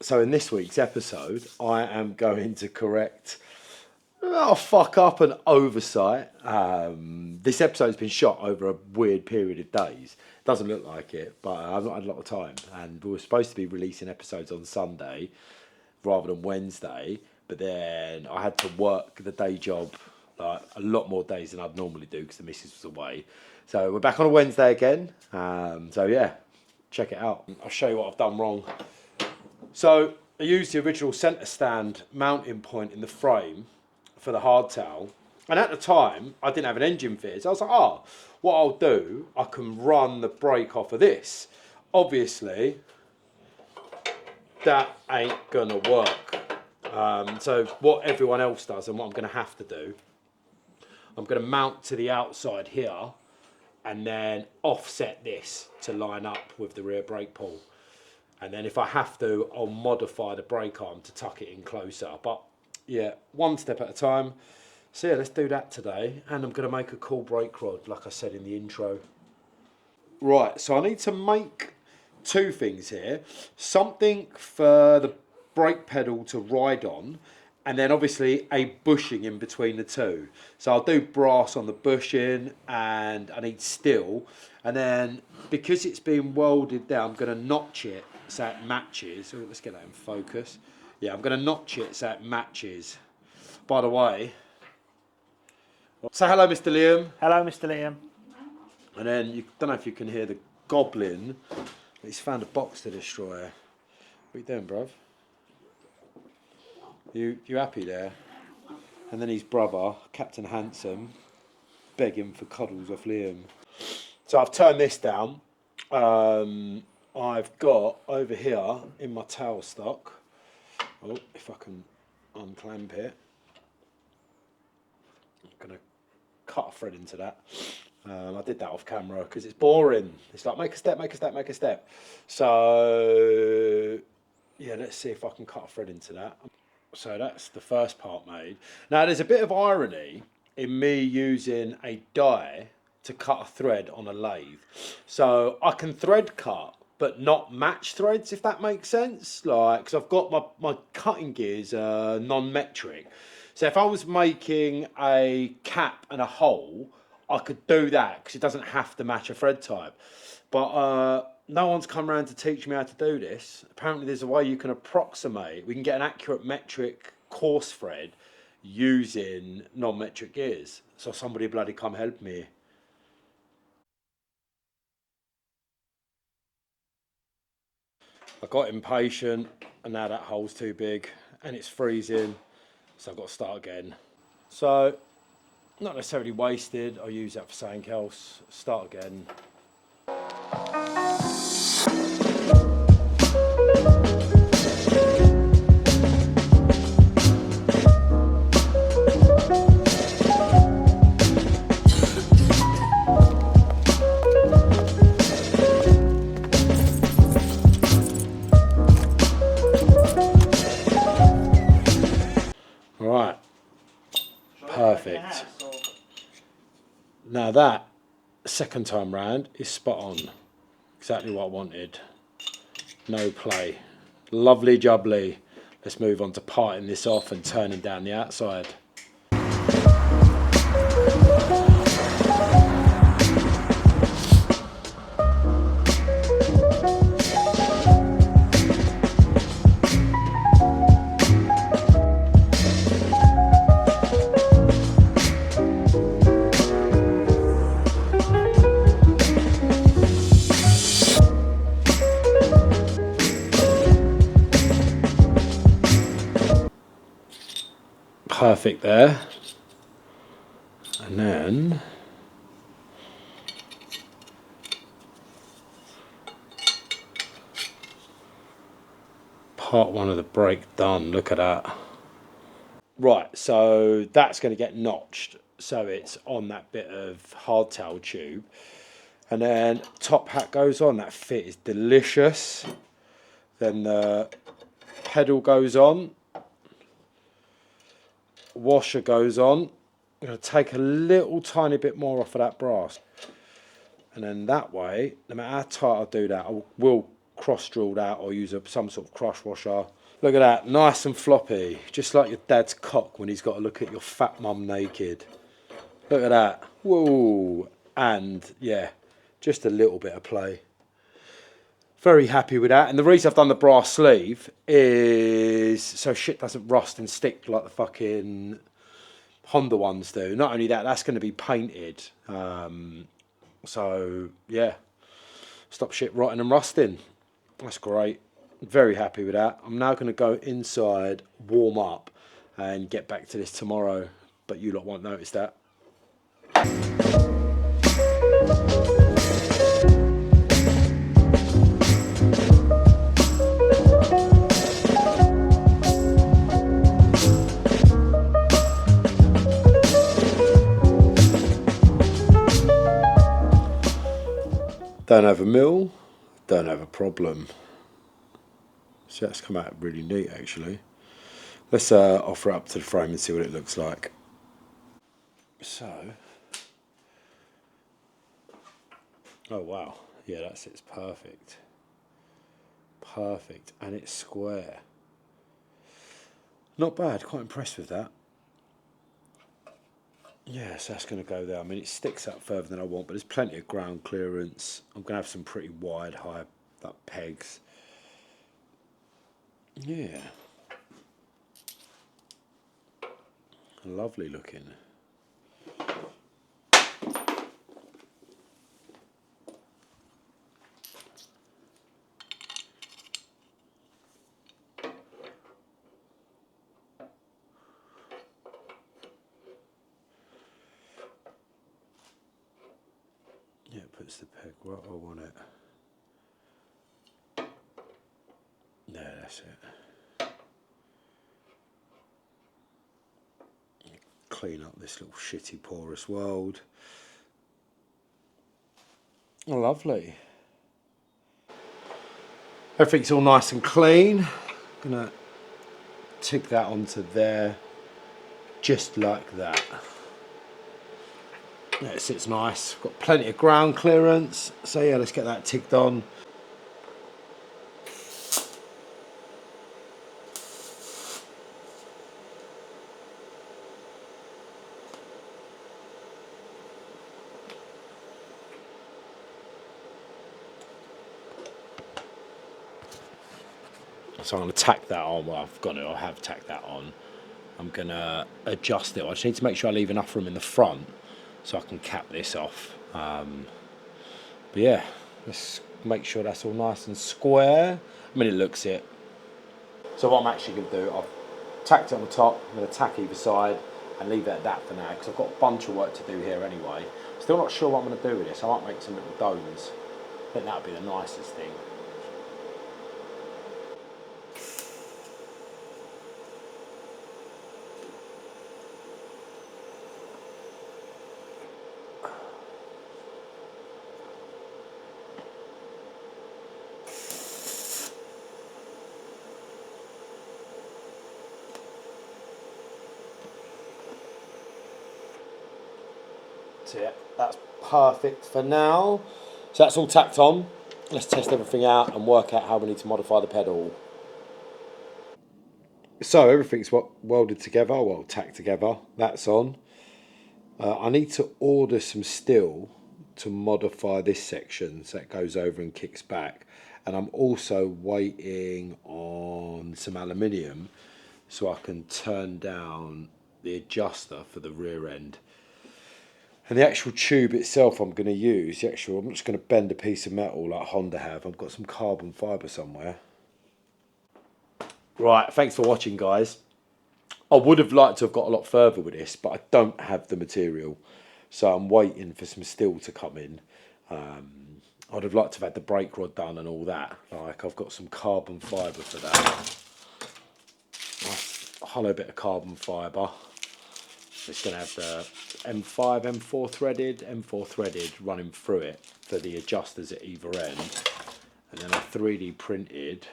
So in this week's episode, I am going to correct fuck up an oversight. This episode's been shot over a weird period of days. Doesn't look like it, but I've not had a lot of time. And we were supposed to be releasing episodes on Sunday rather than Wednesday, but then I had to work the day job like a lot more days than I'd normally do because the missus was away. So we're back on a Wednesday again. So yeah, check it out. I'll show you what I've done wrong. So I used the original centre stand mounting point in the frame for the hardtail, and at the time I didn't have an engine fitted, so I was like, oh, what I'll do, I can run the brake off of this. Obviously that ain't gonna work. So what everyone else does and what I'm gonna have to do, I'm gonna mount to the outside here and then offset this to line up with the rear brake pull. And then if I have to, I'll modify the brake arm to tuck it in closer. But yeah, one step at a time. So yeah, let's do that today. And I'm going to make a cool brake rod, like I said in the intro. Right, so I need to make two things here. Something for the brake pedal to ride on, and then obviously a bushing in between the two. So I'll do brass on the bushing, and I need steel. And then because it's been welded down, I'm going to notch it so it matches. Oh, let's get that in focus. Yeah, I'm going to notch it so it matches. By the way, say hello, Mr. Liam. Hello, Mr. Liam. And then, you don't know if you can hear the goblin. He's found a box to destroy. What are you doing, bruv? You happy there? And then his brother, Captain Handsome, begging for cuddles off Liam. So I've turned this down. I've got over here in my tail stock. Oh, if I can unclamp it. I'm gonna cut a thread into that. I did that off camera because it's boring. It's like make a step, make a step, make a step. So yeah, let's see if I can cut a thread into that. So that's the first part made. Now there's a bit of irony in me using a die to cut a thread on a lathe. So I can thread cut but not match threads, if that makes sense. Like, because I've got my cutting gears non-metric. So if I was making a cap and a hole, I could do that because it doesn't have to match a thread type. But no one's come around to teach me how to do this. Apparently there's a way you can approximate. We can get an accurate metric coarse thread using non-metric gears. So somebody bloody come help me. I got impatient and now that hole's too big and it's freezing, so I've got to start again. So not necessarily wasted, I'll use that for something else. Start again. Right, perfect. Now that second time round is spot on. Exactly what I wanted. No play. Lovely jubbly. Let's move on to parting this off and turning down the outside. Perfect there. And then part one of the brake done. Look at that. Right, so that's going to get notched so it's on that bit of hardtail tube, and then top hat goes on. That fit is delicious. Then the pedal goes on, washer goes on. I'm going to take a little tiny bit more off of that brass, and then that way, no matter how tight I do that, I will cross drilled out or use some sort of crush washer. Look at that, nice and floppy, just like your dad's cock when he's got to look at your fat mum naked. Look at that, whoa, and yeah, just a little bit of play. Very happy with that, and the reason I've done the brass sleeve is so shit doesn't rust and stick like the fucking Honda ones do. Not only that, that's going to be painted, so yeah, stop shit rotting and rusting. That's great. Very happy with that. I'm now going to go inside, warm up, and get back to this tomorrow, but you lot won't notice that. Don't have a mill, don't have a problem. So that's come out really neat actually. Let's offer it up to the frame and see what it looks like. So, oh wow, yeah, that sits perfect. Perfect, and it's square. Not bad, quite impressed with that. Yes, that's going to go there. I mean, it sticks out further than I want, but there's plenty of ground clearance. I'm going to have some pretty wide, high pegs. Yeah. Lovely looking. Yeah, it puts the peg right I want it. There, that's it. Clean up this little shitty porous world. Oh, lovely. Everything's all nice and clean. Gonna tick that onto there, just like that. Yeah, it sits nice. Got plenty of ground clearance. So yeah, let's get that ticked on. So I'm going to tack that on. Well, I have tacked that on. I'm going to adjust it. I just need to make sure I leave enough room in the front so I can cap this off. But yeah, let's make sure that's all nice and square. I mean, it looks it. So what I'm actually going to do, I've tacked it on the top. I'm going to tack either side and leave it at that for now because I've got a bunch of work to do here anyway. Still not sure what I'm going to do with this. I might make some little domes. I think that would be the nicest thing. So yeah, that's perfect for now. So that's all tacked on. Let's test everything out and work out how we need to modify the pedal. So everything's welded together, well tacked together, that's on. I need to order some steel to modify this section so it goes over and kicks back. And I'm also waiting on some aluminium so I can turn down the adjuster for the rear end. And the actual tube itself I'm going to use, I'm just going to bend a piece of metal like Honda have. I've got some carbon fibre somewhere. Right, thanks for watching guys. I would have liked to have got a lot further with this, but I don't have the material. So I'm waiting for some steel to come in. I'd have liked to have had the brake rod done and all that. Like, I've got some carbon fibre for that. A hollow bit of carbon fibre. It's going to have the M5, M4 threaded running through it for the adjusters at either end. And then I 3D printed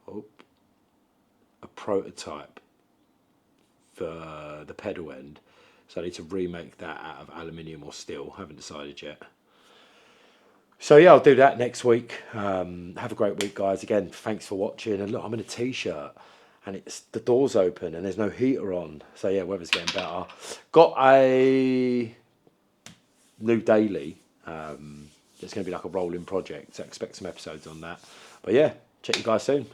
a prototype for the pedal end. So I need to remake that out of aluminium or steel. Haven't decided yet. So yeah, I'll do that next week. Have a great week, guys. Again, thanks for watching. And look, I'm in a t-shirt, and it's the door's open, and there's no heater on. So yeah, weather's getting better. Got a new daily. It's going to be like a rolling project. So expect some episodes on that. But yeah, check you guys soon.